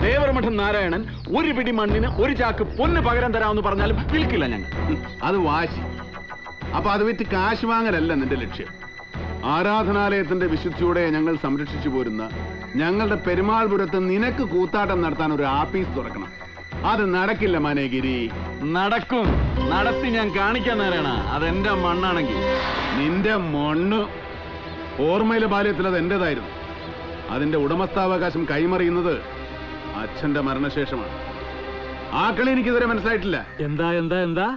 ദേവരമഠം നാരായണൻ ഒരു പിടി മണ്ണിന് ഒരു ചാക്ക് പൊന്ന് പകരം തരാമെന്ന് പറഞ്ഞാലും വിൽക്കില്ല ഞങ്ങൾ. അത് വാശി. അപ്പൊ അത് വിറ്റ് കാശ് വാങ്ങലല്ല നിന്റെ ലക്ഷ്യം. ആരാധനാലയത്തിന്റെ വിശുദ്ധിയോടെ ഞങ്ങൾ സംരക്ഷിച്ചു പോരുന്ന ഞങ്ങളുടെ പെരുമാൾപുരത്ത് നിനക്ക് കൂത്താട്ടം നടത്താൻ ഒരു ആഫീസ് തുറക്കണം. അത് നടക്കില്ല മനേഗിരി. നടക്കും, നടത്തി ഞാൻ കാണിക്കാൻ നാരായണ. അതെന്റെ മണ്ണാണെങ്കിൽ. നിന്റെ മണ്ണ് ഓർമ്മയിലെ ബാല്യത്തിൽ അത് എന്റേതായിരുന്നു. അതിന്റെ ഉടമസ്ഥാവകാശം കൈമറിയുന്നത് അച്ഛന്റെ മരണശേഷമാണ്. ആ കളി എനിക്കിതുവരെ മനസ്സിലായിട്ടില്ല. എന്താ എന്താ എന്താ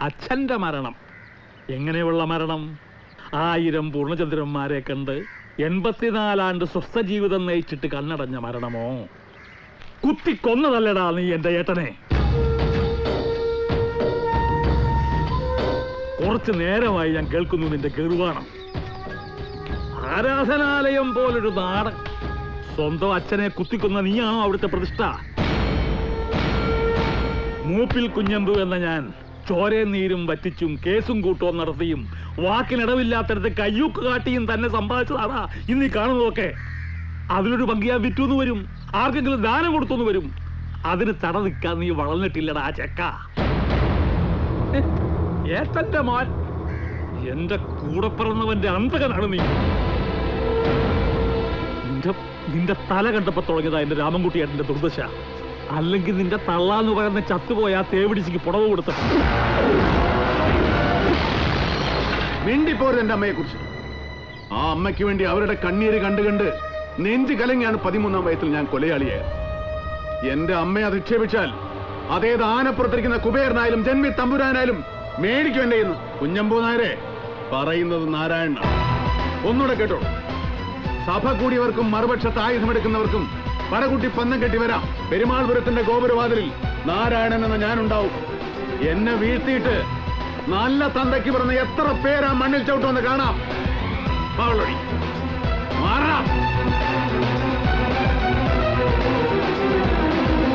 അച്ഛന്റെ മരണം? എങ്ങനെയുള്ള മരണം? 1000 പൂർണ്ണചന്ദ്രന്മാരെ കണ്ട് 84 ആണ്ട് സ്വസ്ഥ ജീവിതം നയിച്ചിട്ട് കണ്ണടഞ്ഞ മരണമോ? കുത്തിക്കൊന്നതല്ലടാ നീ എന്റെ ഏട്ടനെ. കുറച്ചു നേരമായി ഞാൻ കേൾക്കുന്നു നിന്റെ ഗർവാണം. ആരാധനാലയം പോലൊരു നാട്, സ്വന്തം അച്ഛനെ കുത്തിക്കൊന്ന നീയാണോ അവിടുത്തെ പ്രതിഷ്ഠ? മൂപ്പിൽ കുഞ്ഞമ്പു എന്ന ഞാൻ ചോരയും നീരും വറ്റിച്ചും കേസും കൂട്ടവും നടത്തിയും വാക്കിനിടവില്ലാത്തടത്ത് കയ്യൂക്ക് കാട്ടിയും തന്നെ സമ്പാദിച്ചതാടാ ഇന്നീ കാണുന്നതൊക്കെ. അതിലൊരു പങ്കിയാ വിറ്റുന്ന് വരും, ആർക്കെങ്കിലും ദാനം കൊടുത്തു വരും. അതിന് തട നിൽക്കാൻ നീ വളർന്നിട്ടില്ലടാ ചെക്ക. ഏട്ടന്റെ മോൻ, എന്റെ കൂടെ പിറന്നവന്റെ അന്തകനാണ് നീ. നിന്റെ തല കണ്ടപ്പോ തുടങ്ങിയതാ എന്റെ രാമൻകുട്ടിയേട്ടന്റെ ദുർദശ. അല്ലെങ്കിൽ നിന്റെ തള്ളാന്ന് പറയുന്ന ചത്തുപോയ ആ തേവിടിച്ചിക്ക് പുടവ് കൊടുത്ത. മിണ്ടിപ്പോരുത് എന്റെ അമ്മയെ കുറിച്ച്. ആ അമ്മയ്ക്ക് വേണ്ടി അവരുടെ കണ്ണീര് കണ്ട് നെഞ്ചു കലങ്ങിയാണ് 13-ാം വയസ്സിൽ ഞാൻ കൊലയാളിയായത്. എന്റെ അമ്മയെ അധിക്ഷേപിച്ചാൽ അതേത് ആനപ്പുറത്തിരിക്കുന്ന കുബേരനായാലും ജന്മി തമ്പുരാനായാലും മേടിക്കും എന്റെ ഇന്ന്. കുഞ്ഞമ്പൂ നായരെ പറയുന്നത് നാരായണനാണ്. ഒന്നുകൂടെ കേട്ടോ. സഭ കൂടിയവർക്കും മറുപക്ഷത്ത് ആയുധമെടുക്കുന്നവർക്കും പടകുട്ടി പന്നം കെട്ടി വരാം. പെരുമാൾപുരത്തിന്റെ ഗോപുരവാതിലിൽ നാരായണൻ എന്ന ഞാനുണ്ടാവും. എന്നെ വീഴ്ത്തിയിട്ട് നല്ല തന്തയ്ക്ക് പറഞ്ഞ എത്ര പേരാ മണ്ണിൽ ചവിട്ടുമെന്ന് കാണാം. മാറാം.